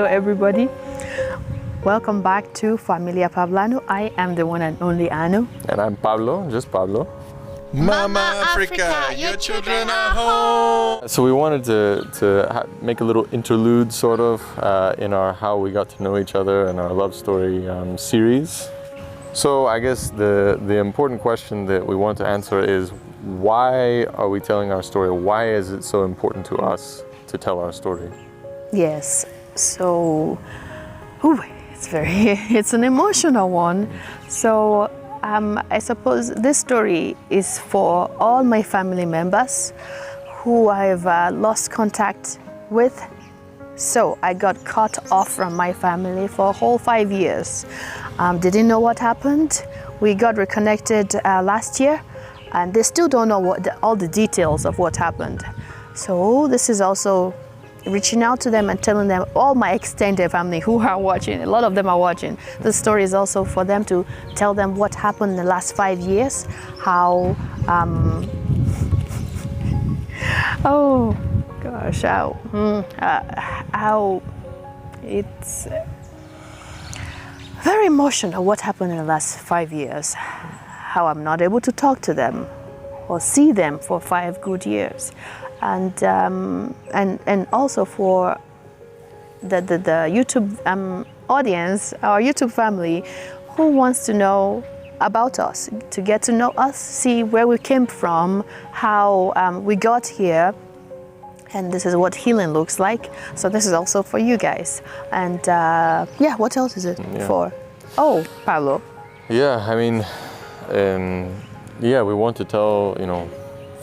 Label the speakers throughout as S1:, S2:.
S1: Hello everybody. Welcome back to Familia Pablanu. I am the one and only Anu.
S2: And I'm Pablo, just Pablo. Mama Africa, your children are home! So we wanted to make a little interlude sort of in our how we got to know each other and our love story series. So I guess the important question that we want to answer is, why are we telling our story? Why is it so important to us to tell our story?
S1: Yes, so it's an emotional one. So I suppose this story is for all my family members who I've lost contact with. So I got cut off from my family for a whole 5 years. Didn't know what happened. We got reconnected last year, and they still don't know all the details of what happened. So this is also reaching out to them and telling them, all my extended family who are watching, a lot of them are watching. This story is also for them to tell them what happened in the last 5 years, how, oh gosh, how it's very emotional what happened in the last 5 years, how I'm not able to talk to them or see them for 5 good years. And also for the YouTube audience, our YouTube family, who wants to know about us, to get to know us, see where we came from, how we got here, and this is what healing looks like. So this is also for you guys. And yeah, what else is it for? Oh, Pablo.
S2: Yeah, I mean, yeah, we want to tell,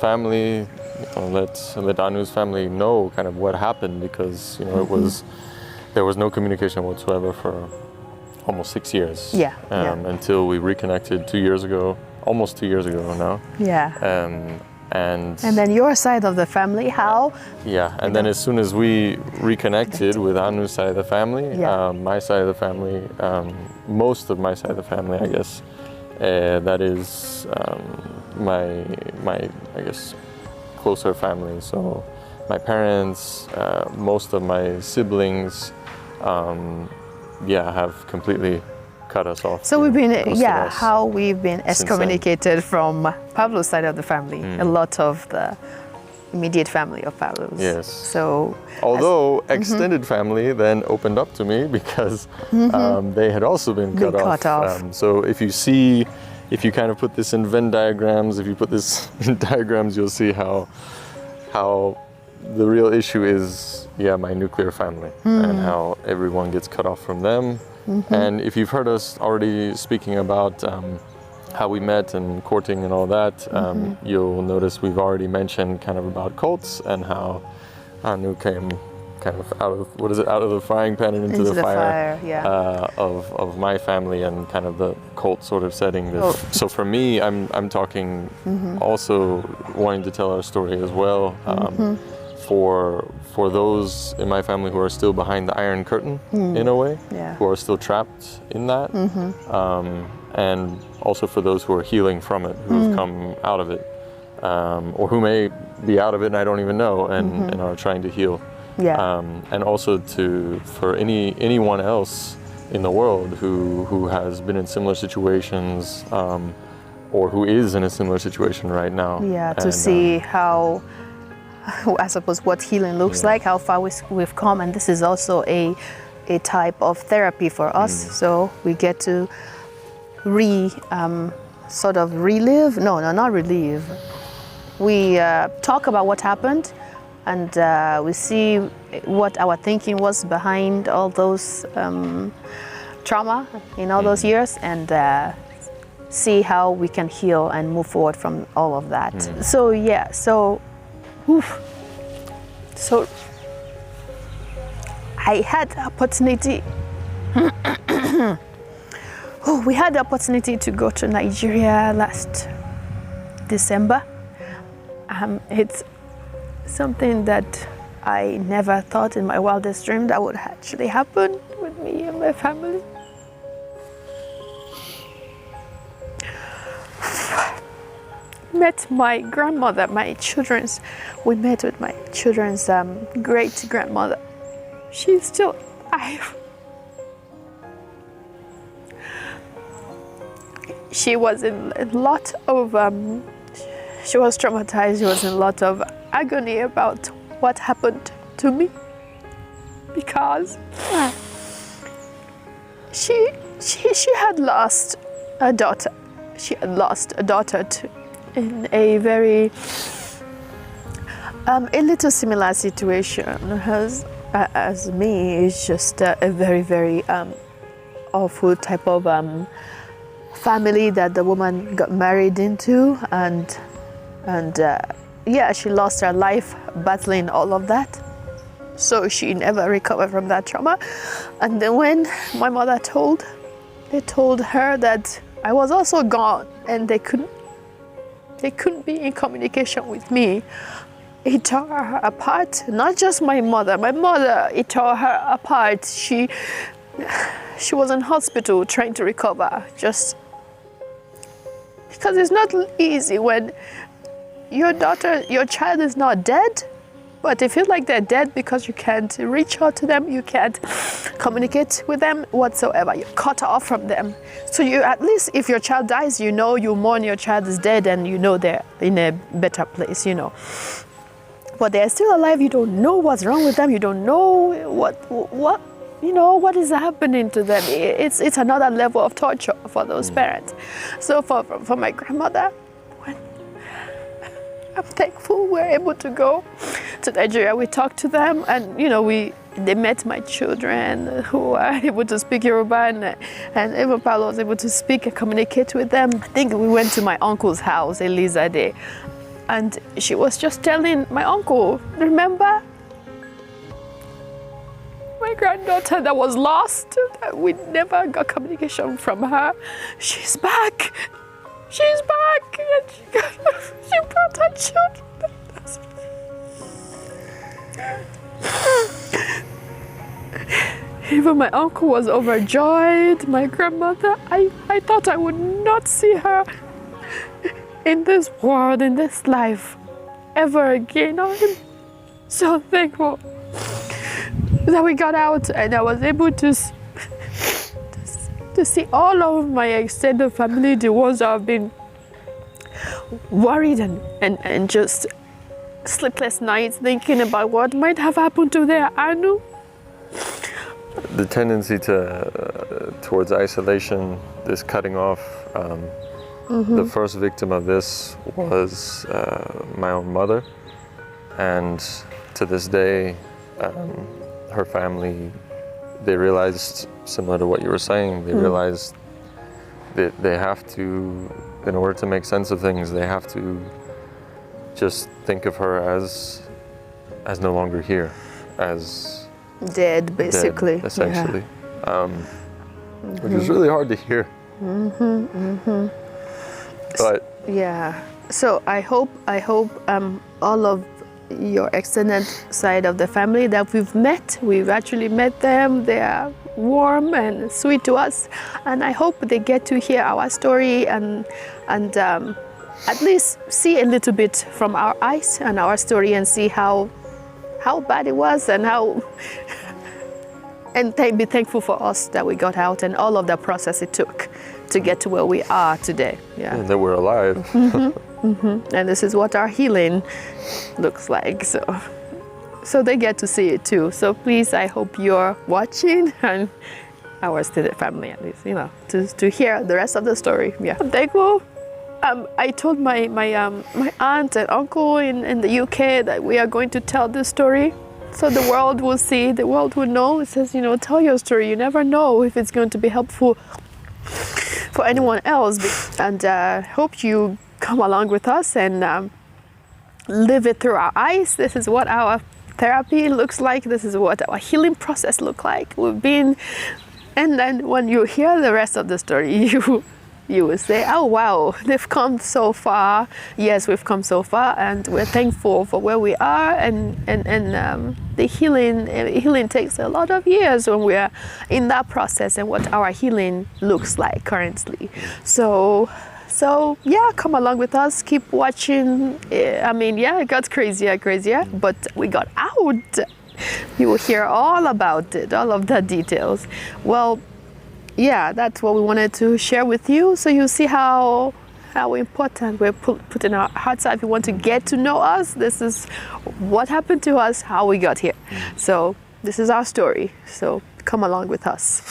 S2: family, let Anu's family know kind of what happened, because there was no communication whatsoever for almost 6 years.
S1: Yeah.
S2: Until we reconnected 2 years ago, almost 2 years ago now.
S1: Yeah.
S2: And
S1: then your side of the family, how?
S2: Yeah, and then as soon as we reconnected with Anu's side of the family, my side of the family, most of my side of the family, I guess, that is my I guess closer family. So my parents, most of my siblings, have completely cut us off.
S1: So we've been, how we've been excommunicated from Pablo's side of the family. A lot of the immediate family of Pablo's.
S2: Yes.
S1: So,
S2: although extended family then opened up to me, because they had also been cut off. So if you kind of put this in Venn diagrams, if you put this in diagrams, you'll see how the real issue is, my nuclear family, and how everyone gets cut off from them. And if you've heard us already speaking about how we met and courting and all that, you'll notice we've already mentioned kind of about cults and how Anu came kind of out of the frying pan and into the fire of my family, and kind of the cult sort of setting. So for me, I'm talking also wanting to tell our story as well, for those in my family who are still behind the Iron Curtain in a way, who are still trapped in that, and also for those who are healing from it, who have come out of it, or who may be out of it and I don't even know, and are trying to heal. And also for anyone else in the world who has been in similar situations, or who is in a similar situation right now.
S1: To see how, I suppose, what healing looks like, how far we've come, and this is also a type of therapy for us. So we get to sort of relive. No, not relive. We talk about what happened, and we see what our thinking was behind all those trauma in all those years, and see how we can heal and move forward from all of that. So I had the opportunity. We had the opportunity to go to Nigeria last December. It's something that I never thought in my wildest dream that would actually happen with me and my family. Met my grandmother, we met with my children's great grandmother. She's still She was in a lot of, she was traumatized. She was in a lot of agony about what happened to me, because she had lost a daughter. She had lost a daughter in a very, a little similar situation as me. It's just a very, very awful type of family that the woman got married into, and yeah, she lost her life battling all of that. So she never recovered from that trauma. And then when my mother they told her that I was also gone, and they couldn't be in communication with me. It tore her apart. Not just my mother. My mother, it tore her apart. She was in hospital trying to recover, just because it's not easy when your child is not dead, but they feel like they're dead because you can't reach out to them, you can't communicate with them whatsoever. You're cut off from them. So you, at least if your child dies, you know, you mourn your child is dead, and you know they're in a better place, you know. But they're still alive. You don't know what's wrong with them. You don't know what you know, what is happening to them. It's another level of torture for those parents. So for my grandmother, I'm thankful we're able to go to Nigeria. We talked to them, and you know, they met my children who are able to speak Yoruba, and even Paulo was able to speak and communicate with them. I think we went to my uncle's house, Elizade, and she was just telling my uncle, remember my granddaughter that was lost, that we never got communication from her? She's back. She's back. And she brought her children. Even my uncle was overjoyed. My grandmother, I thought I would not see her in this world, in this life, ever again. I'm so thankful that we got out, and I was able to see all of my extended family, the ones that have been worried and just sleepless nights thinking about what might have happened to their Anu.
S2: The tendency towards isolation, this cutting off, the first victim of this was my own mother, and to this day, her family, they realized, similar to what you were saying, they realized that they have to, in order to make sense of things, they have to just think of her as no longer here, as
S1: dead, basically.
S2: Dead, essentially. Yeah. Which is really hard to hear. But
S1: yeah, so I hope all of your extended side of the family that we've actually met them. They are warm and sweet to us, and I hope they get to hear our story and at least see a little bit from our eyes and our story, and see how bad it was, and be thankful for us that we got out and all of the process it took to get to where we are today. Yeah,
S2: and that we're alive.
S1: And this is what our healing looks like. So they get to see it too. So please, I hope you're watching, and our extended family at least, you know, to hear the rest of the story. Yeah, I'm thankful. I told my aunt and uncle in the UK that we are going to tell this story, so the world will see, the world will know. It says, you know, tell your story. You never know if it's going to be helpful for anyone else, and hope you come along with us and live it through our eyes. This is what our therapy looks like. This is what our healing process looks like. And then when you hear the rest of the story, you will say, oh wow, they've come so far. Yes, we've come so far, and we're thankful for where we are, and the healing takes a lot of years when we're in that process, and what our healing looks like currently. So yeah, come along with us, keep watching. I mean, yeah, it got crazier, but we got out. You will hear all about it, all of the details. Well, yeah, that's what we wanted to share with you, so you see how important we're putting our hearts out. If you want to get to know us, this is what happened to us, how we got here. So this is our story, so come along with us.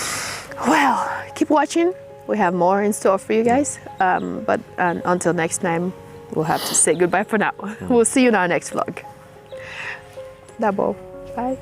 S1: Well, keep watching. We have more in store for you guys, but until next time, we'll have to say goodbye for now. We'll see you in our next vlog. Double. Bye.